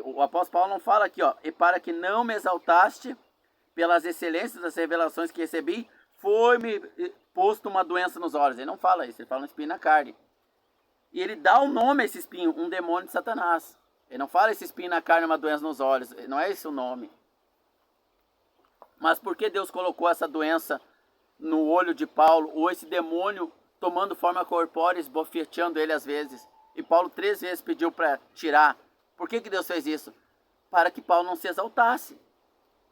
O apóstolo Paulo não fala aqui, ó: e para que não me exaltaste pelas excelências das revelações que recebi, foi-me posto uma doença nos olhos. Ele não fala isso, ele fala um espinho na carne. E ele dá o nome a esse espinho, um demônio de Satanás. Ele não fala esse espinho na carne é uma doença nos olhos, não é esse o nome. Mas por que Deus colocou essa doença no olho de Paulo, ou esse demônio tomando forma corpórea, esbofeteando ele às vezes? E Paulo 3 vezes pediu para tirar. Por que Deus fez isso? Para que Paulo não se exaltasse,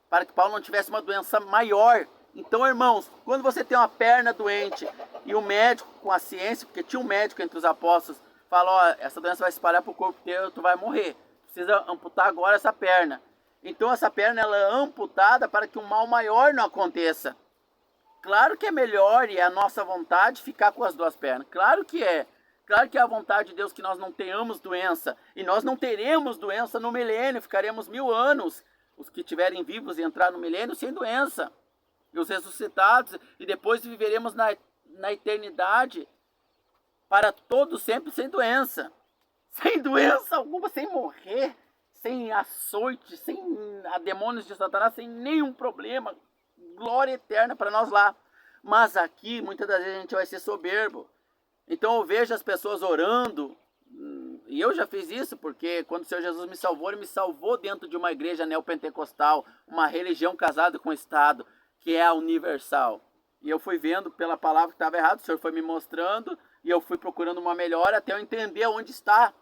para que Paulo não tivesse uma doença maior. Então, irmãos, quando você tem uma perna doente e o médico com a ciência, porque tinha um médico entre os apóstolos, fala: ó, essa doença vai espalhar para o corpo inteiro, tu vai morrer, precisa amputar agora essa perna. Então essa perna ela é amputada para que um mal maior não aconteça. Claro que é melhor e é a nossa vontade ficar com as duas pernas, claro que é. Claro que é a vontade de Deus que nós não tenhamos doença, e nós não teremos doença no milênio, ficaremos 1000 anos, os que estiverem vivos e entrar no milênio sem doença, e os ressuscitados, e depois viveremos na eternidade para todos sempre sem doença alguma, sem morrer, sem açoite, sem a demônios de Satanás, sem nenhum problema, glória eterna para nós lá. Mas aqui, muitas das vezes a gente vai ser soberbo. Então eu vejo as pessoas orando, e eu já fiz isso, porque quando o Senhor Jesus me salvou, Ele me salvou dentro de uma igreja neopentecostal, uma religião casada com o Estado, que é a universal. E eu fui vendo pela palavra que estava errado, o Senhor foi me mostrando, e eu fui procurando uma melhora até eu entender onde está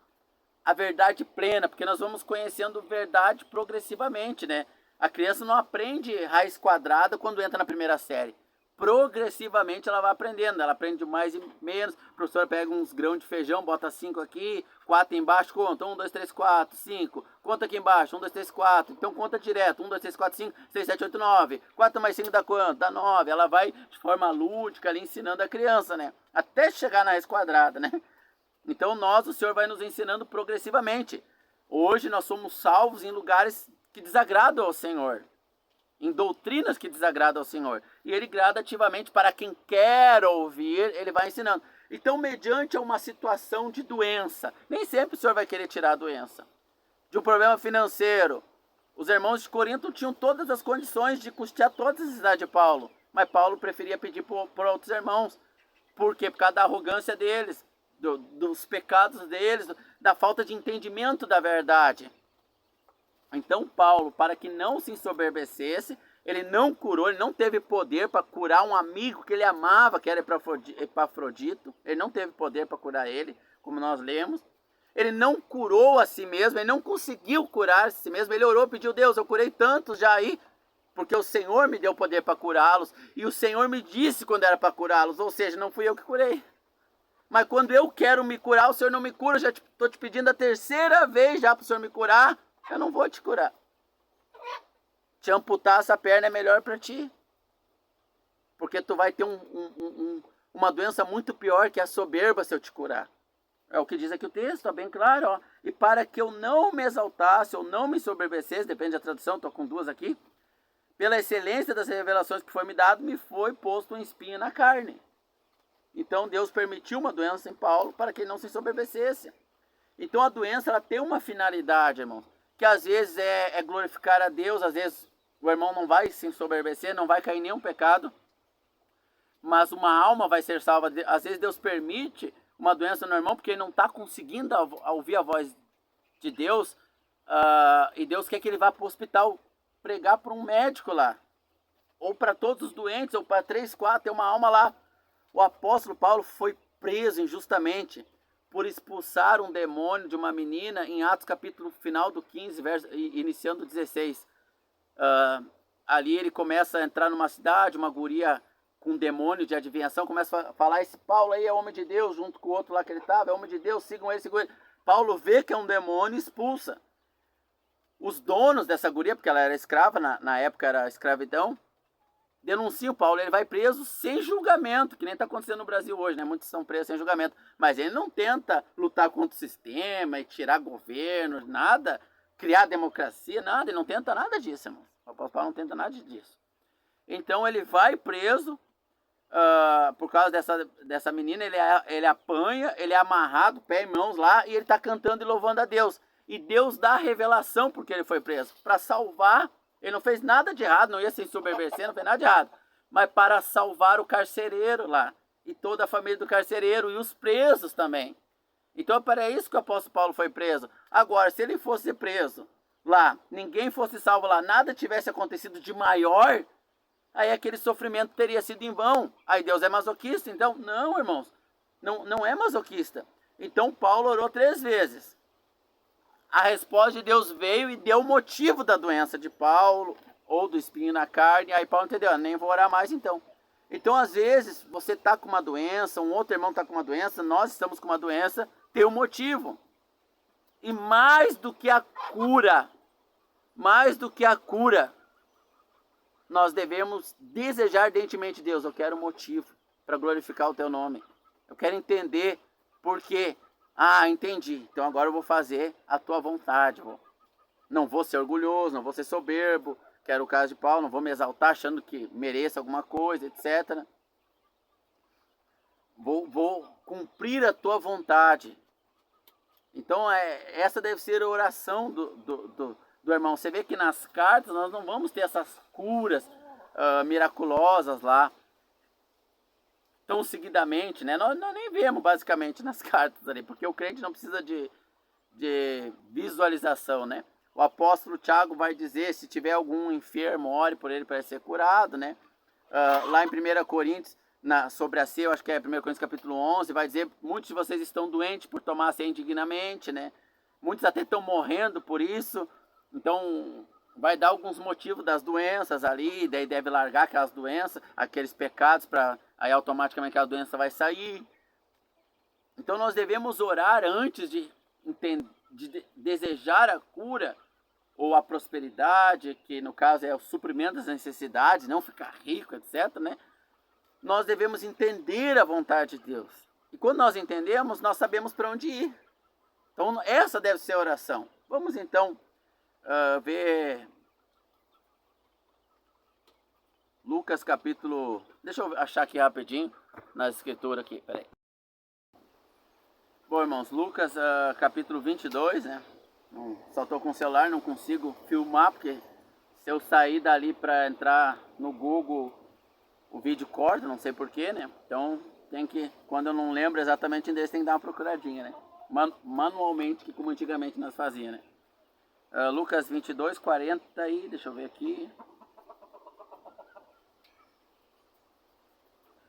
a verdade plena, porque nós vamos conhecendo verdade progressivamente, né? A criança não aprende raiz quadrada quando entra na primeira série. progressivamente ela vai aprendendo. Ela aprende de mais e menos. O professor pega uns grãos de feijão, bota 5 aqui, 4 embaixo, conta. 1, 2, 3, 4, 5. Conta aqui embaixo, 1, 2, 3, 4. Então conta direto. 1, 2, 3, 4, 5, 6, 7, 8, 9. 4 mais 5 dá quanto? Dá 9. Ela vai de forma lúdica ali ensinando a criança, né? Até chegar na raiz quadrada, né? Então o Senhor vai nos ensinando progressivamente. Hoje nós somos salvos em lugares que desagradam ao Senhor, em doutrinas que desagradam ao Senhor. E Ele gradativamente, para quem quer ouvir, Ele vai ensinando. Então, mediante uma situação de doença, nem sempre o Senhor vai querer tirar a doença. De um problema financeiro, os irmãos de Corinto tinham todas as condições de custear todas as necessidades de Paulo, mas Paulo preferia pedir por outros irmãos. Por quê? Por causa da arrogância deles, dos pecados deles, da falta de entendimento da verdade. Então Paulo, para que não se ensoberbecesse, ele não curou, ele não teve poder para curar um amigo que ele amava, que era Epafrodito. Ele não teve poder para curar ele, como nós lemos. Ele não curou a si mesmo, ele não conseguiu curar a si mesmo. Ele orou, pediu: Deus, eu curei tantos já aí, porque o Senhor me deu poder para curá-los, e o Senhor me disse quando era para curá-los, ou seja, não fui eu que curei. Mas quando eu quero me curar, o Senhor não me cura. Já estou te pedindo a terceira vez já para o Senhor me curar. Eu não vou te curar. Te amputar essa perna é melhor para ti. Porque tu vai ter uma doença muito pior, que é a soberba, se eu te curar. É o que diz aqui o texto, está bem claro. Ó. E para que eu não me exaltasse ou não me soberbecesse, depende da tradução, estou com duas aqui. Pela excelência das revelações que foi me dado, me foi posto um espinho na carne. Então Deus permitiu uma doença em Paulo para que ele não se ensoberbecesse. Então a doença ela tem uma finalidade, irmãos, que às vezes é glorificar a Deus, às vezes o irmão não vai se ensoberbecer, não vai cair em nenhum pecado, mas uma alma vai ser salva. Às vezes Deus permite uma doença no irmão porque ele não está conseguindo ouvir a voz de Deus, e Deus quer que ele vá para o hospital pregar para um médico lá, ou para todos os doentes, ou para 3, 4, tem uma alma lá. O apóstolo Paulo foi preso injustamente por expulsar um demônio de uma menina em Atos capítulo final do 15, iniciando o 16. Ali ele começa a entrar numa cidade, uma guria com um demônio de adivinhação, começa a falar: esse Paulo aí é homem de Deus, junto com o outro lá que ele estava, é homem de Deus, sigam ele. Paulo vê que é um demônio e expulsa. Os donos dessa guria, porque ela era escrava, na época era escravidão, denunciam Paulo, ele vai preso sem julgamento, que nem está acontecendo no Brasil hoje, né? Muitos são presos sem julgamento, mas ele não tenta lutar contra o sistema e tirar governo, nada, criar democracia, nada, ele não tenta nada disso, irmão. O apóstolo Paulo não tenta nada disso. Então ele vai preso, por causa dessa menina, ele apanha, ele é amarrado, pé e mãos lá, e ele está cantando e louvando a Deus. E Deus dá a revelação porque ele foi preso, para salvar. Ele não fez nada de errado, não ia se ensoberbecer, não fez nada de errado. Mas para salvar o carcereiro lá, e toda a família do carcereiro, e os presos também. Então, para isso que o apóstolo Paulo foi preso. Agora, se ele fosse preso lá, ninguém fosse salvo lá, nada tivesse acontecido de maior, aí aquele sofrimento teria sido em vão. Aí Deus é masoquista? Então, não, irmãos, não é masoquista. Então, Paulo orou 3 vezes. A resposta de Deus veio e deu o motivo da doença de Paulo, ou do espinho na carne. Aí Paulo entendeu: nem vou orar mais então. Então, às vezes, você está com uma doença, um outro irmão está com uma doença, nós estamos com uma doença, tem um motivo. E mais do que a cura, nós devemos desejar ardentemente: Deus, eu quero um motivo para glorificar o teu nome. Eu quero entender por quê. Entendi. Então agora eu vou fazer a tua vontade. Não vou ser orgulhoso, não vou ser soberbo, que era o caso de Paulo, não vou me exaltar achando que mereço alguma coisa, etc. Vou cumprir a tua vontade. Então essa deve ser a oração do irmão. Você vê que nas cartas nós não vamos ter essas curas miraculosas lá tão seguidamente, né? Nós nem vemos basicamente nas cartas ali, porque o crente não precisa de visualização, né? O apóstolo Tiago vai dizer: se tiver algum enfermo, ore por ele para ser curado, né? Lá em 1 Coríntios, sobre a ceia, eu acho que é 1 Coríntios capítulo 11, vai dizer: muitos de vocês estão doentes por tomar a ceia indignamente, né? Muitos até estão morrendo por isso. Então, vai dar alguns motivos das doenças ali, daí deve largar aquelas doenças, aqueles pecados, para aí automaticamente aquela doença vai sair. Então nós devemos orar antes de desejar a cura ou a prosperidade, que no caso é o suprimento das necessidades, não ficar rico, etc, né? Nós devemos entender a vontade de Deus. E quando nós entendemos, nós sabemos para onde ir. Então essa deve ser a oração. Vamos então ver Lucas capítulo... Deixa eu achar aqui rapidinho na escritura aqui, peraí. Bom, irmãos, Lucas capítulo 22, né? Só estou com o celular, não consigo filmar, porque se eu sair dali para entrar no Google, o vídeo corta, não sei porquê, né? Então tem que, quando eu não lembro exatamente o endereço, tem que dar uma procuradinha, né? Manualmente, que como antigamente nós fazíamos, né? Lucas 22, 40 e... deixa eu ver aqui...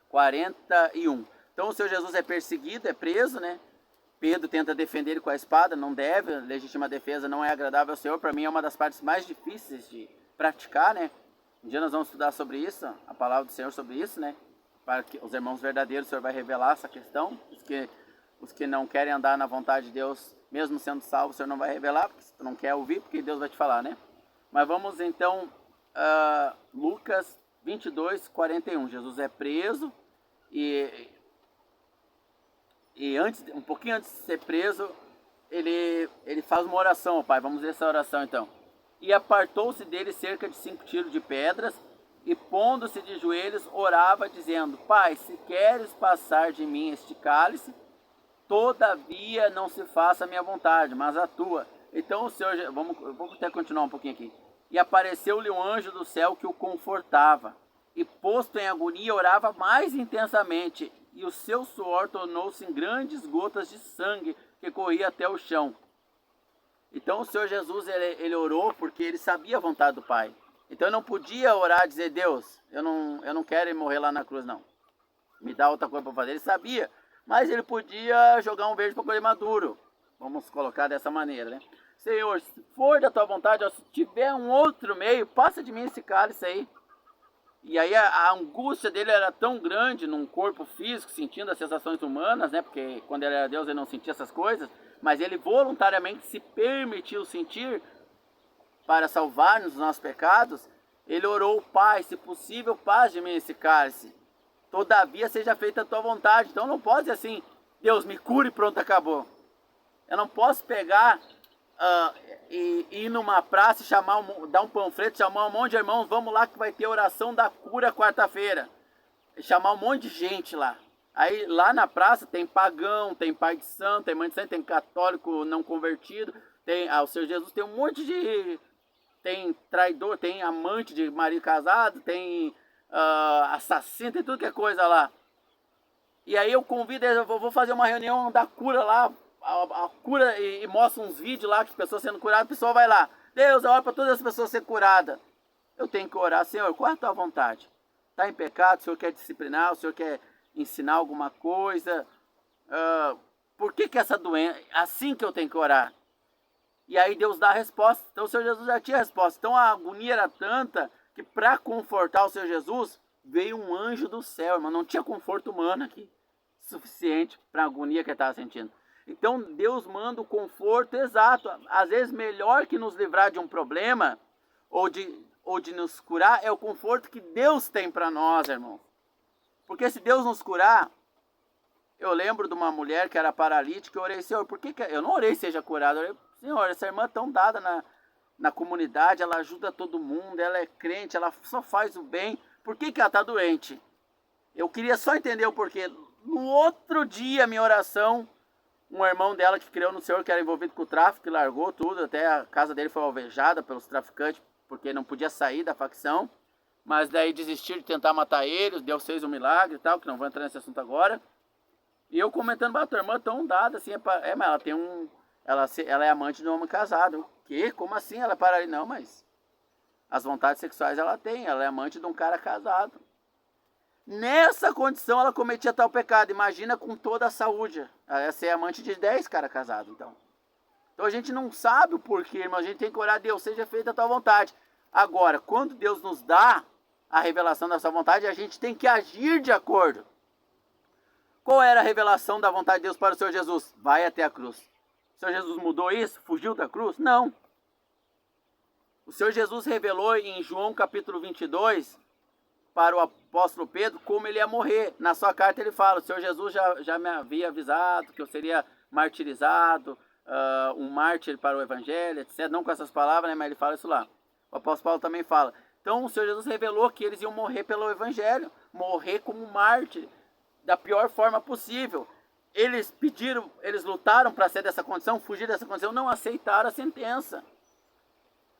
41. Então o Senhor Jesus é perseguido, é preso, né? Pedro tenta defender ele com a espada, não deve, legítima defesa não é agradável ao Senhor. Para mim é uma das partes mais difíceis de praticar, né? Um dia nós vamos estudar sobre isso, a palavra do Senhor sobre isso, né? Para que os irmãos verdadeiros, o Senhor vai revelar essa questão. Os que não querem andar na vontade de Deus, mesmo sendo salvos, o Senhor não vai revelar, porque tu não quer ouvir, porque Deus vai te falar, né? Mas vamos então, Lucas 22, 41. Jesus é preso e antes, um pouquinho antes de ser preso, ele faz uma oração ao Pai. Vamos ver essa oração então. E apartou-se dele cerca de 5 tiros de pedras, e pondo-se de joelhos, orava, dizendo: Pai, se queres passar de mim este cálice, todavia não se faça a minha vontade, mas a tua. Então o Senhor, eu vou até continuar um pouquinho aqui. E apareceu-lhe um anjo do céu que o confortava, e posto em agonia, orava mais intensamente, e o seu suor tornou-se em grandes gotas de sangue que corria até o chão. Então o Senhor Jesus, ele orou porque ele sabia a vontade do Pai. Então ele não podia orar e dizer: Deus, eu não quero ir morrer lá na cruz, não. Me dá outra coisa para fazer. Ele sabia, mas ele podia jogar um verde para colher maduro. Vamos colocar dessa maneira, né? Senhor, se for da tua vontade, ó, se tiver um outro meio, passa de mim esse cálice aí. E aí a angústia dele era tão grande num corpo físico, sentindo as sensações humanas, né? Porque quando ele era Deus ele não sentia essas coisas, mas ele voluntariamente se permitiu sentir para salvar-nos dos nossos pecados. Ele orou: Pai, se possível, passe de mim esse cálice. Todavia seja feita a tua vontade. Então não pode dizer assim: Deus, me cure e pronto, acabou. Eu não posso pegar e ir numa praça, dar um panfleto, chamar um monte de irmãos, vamos lá que vai ter oração da cura quarta-feira. Chamar um monte de gente lá. Aí lá na praça tem pagão, tem pai de santo, tem mãe de santo, tem católico não convertido, tem o Senhor Jesus, tem um monte de... Tem traidor, tem amante de marido casado, tem assassino, tem tudo que é coisa lá. E aí eu convido, eu vou fazer uma reunião da cura lá, a cura, e mostra uns vídeos lá que as pessoas sendo curadas, a pessoa vai lá: Deus, ora para todas as pessoas ser curadas. Eu tenho que orar: Senhor, qual é a tua vontade? Está em pecado, o Senhor quer disciplinar, o Senhor quer ensinar alguma coisa? Por que essa doença? Assim que eu tenho que orar. E aí Deus dá a resposta. Então o Senhor Jesus já tinha a resposta. Então a agonia era tanta que para confortar o Senhor Jesus, veio um anjo do céu, mas não tinha conforto humano aqui suficiente para a agonia que ele estava sentindo. Então Deus manda o conforto exato. Às vezes melhor que nos livrar de um problema ou de nos curar é o conforto que Deus tem para nós, irmão. Porque se Deus nos curar... Eu lembro de uma mulher que era paralítica, eu orei: Senhor, por que eu não orei seja curada? Eu orei: Senhor, essa irmã é tão dada na comunidade, ela ajuda todo mundo, ela é crente, ela só faz o bem, por que ela está doente? Eu queria só entender o porquê. No outro dia, minha oração, um irmão dela que creu no Senhor, que era envolvido com o tráfico, que largou tudo, até a casa dele foi alvejada pelos traficantes, porque não podia sair da facção, mas daí desistiu de tentar matar ele, Deus fez um milagre e tal, que não vou entrar nesse assunto agora. E eu comentando: a tua irmã tão dada assim, mas ela tem ela é amante de um homem casado. O quê? Como assim? Ela é paralítica? Não, mas as vontades sexuais ela tem, ela é amante de um cara casado. Nessa condição ela cometia tal pecado, imagina com toda a saúde. Ela ia ser amante de 10 caras casados, então. Então a gente não sabe o porquê, irmão. A gente tem que orar, Deus, seja feita a tua vontade. Agora, quando Deus nos dá a revelação da sua vontade, a gente tem que agir de acordo. Qual era a revelação da vontade de Deus para o Senhor Jesus? Vai até a cruz. O Senhor Jesus mudou isso? Fugiu da cruz? Não. O Senhor Jesus revelou em João capítulo 22 para o apóstolo Pedro como ele ia morrer. Na sua carta ele fala, o Senhor Jesus já me havia avisado que eu seria martirizado, um mártir para o evangelho, etc. Não com essas palavras, né, mas ele fala isso lá. O apóstolo Paulo também fala. Então o Senhor Jesus revelou que eles iam morrer pelo evangelho, morrer como mártir, da pior forma possível. Eles pediram, eles lutaram para sair dessa condição, fugir dessa condição, não aceitaram a sentença.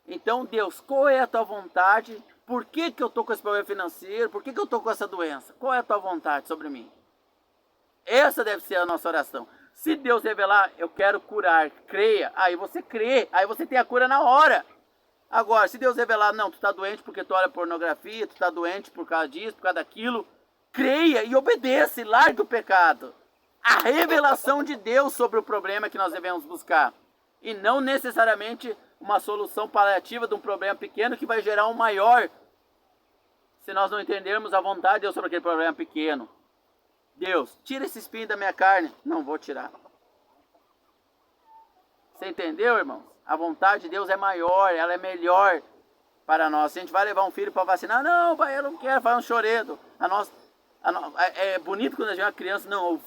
Então, Deus, qual é a tua vontade? Por que eu estou com esse problema financeiro? Por que eu estou com essa doença? Qual é a tua vontade sobre mim? Essa deve ser a nossa oração. Se Deus revelar, eu quero curar, creia, aí você crê, aí você tem a cura na hora. Agora, se Deus revelar, não, tu está doente porque tu olha pornografia, tu está doente por causa disso, por causa daquilo, creia e obedeça e largue o pecado. A revelação de Deus sobre o problema que nós devemos buscar. E não necessariamente uma solução paliativa de um problema pequeno que vai gerar um maior. Se nós não entendermos a vontade de Deus sobre aquele problema pequeno. Deus, tira esse espinho da minha carne. Não vou tirar. Você entendeu, irmãos? A vontade de Deus é maior, ela é melhor para nós. Se a gente vai levar um filho para vacinar, não, pai, eu não quero, faz um choredo. É bonito quando a gente é uma criança, não,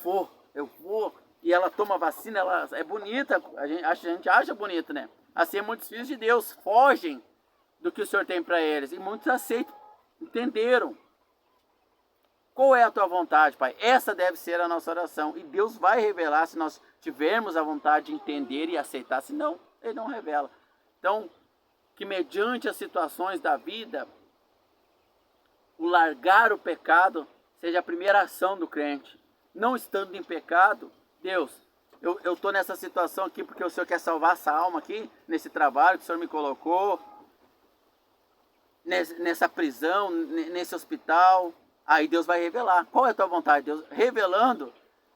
eu vou. E ela toma vacina, ela é bonita, a gente acha bonito, né? Assim, muitos filhos de Deus fogem do que o Senhor tem para eles. E muitos aceitam, entenderam. Qual é a tua vontade, Pai? Essa deve ser a nossa oração. E Deus vai revelar se nós tivermos a vontade de entender e aceitar. Se não, Ele não revela. Então, que mediante as situações da vida, o largar o pecado seja a primeira ação do crente. Não estando em pecado, Deus, eu estou nessa situação aqui porque o Senhor quer salvar essa alma aqui, nesse trabalho que o Senhor me colocou, nessa prisão, nesse hospital. Aí Deus vai revelar. Qual é a tua vontade, Deus? Revelando.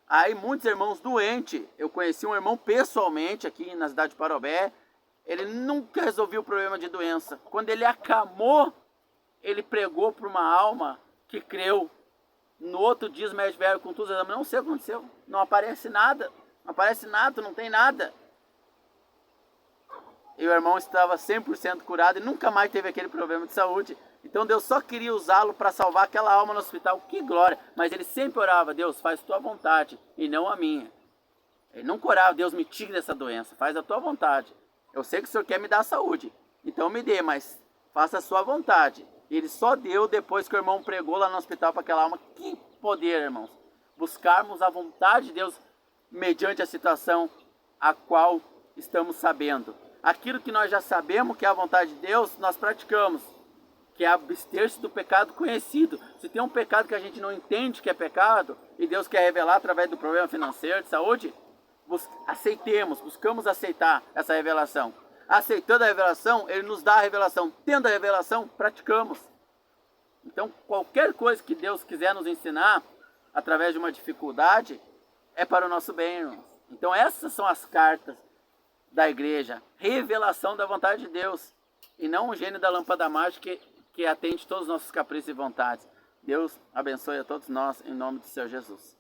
Aí muitos irmãos doentes, eu conheci um irmão pessoalmente aqui na cidade de Parobé, ele nunca resolveu o problema de doença. Quando ele acamou, ele pregou para uma alma que creu. No outro dia os médicos vieram com tudo, não sei o que aconteceu, não aparece nada, não tem nada. E o irmão estava 100% curado e nunca mais teve aquele problema de saúde. Então Deus só queria usá-lo para salvar aquela alma no hospital, que glória. Mas ele sempre orava, Deus, faz tua vontade e não a minha. Ele nunca orava, Deus, me tire dessa doença, faz a tua vontade. Eu sei que o Senhor quer me dar saúde, então me dê, mas faça a sua vontade. E ele só deu depois que o irmão pregou lá no hospital para aquela alma. Que poder, irmãos. Buscarmos a vontade de Deus mediante a situação a qual estamos sabendo. Aquilo que nós já sabemos que é a vontade de Deus, nós praticamos. Que é abster-se do pecado conhecido. Se tem um pecado que a gente não entende que é pecado, e Deus quer revelar através do problema financeiro, de saúde, buscamos aceitar essa revelação. Aceitando a revelação, Ele nos dá a revelação. Tendo a revelação, praticamos. Então, qualquer coisa que Deus quiser nos ensinar, através de uma dificuldade, é para o nosso bem, irmãos. Então, essas são as cartas da igreja. Revelação da vontade de Deus. E não um gênio da lâmpada mágica que atende todos os nossos caprichos e vontades. Deus abençoe a todos nós, em nome do Senhor Jesus.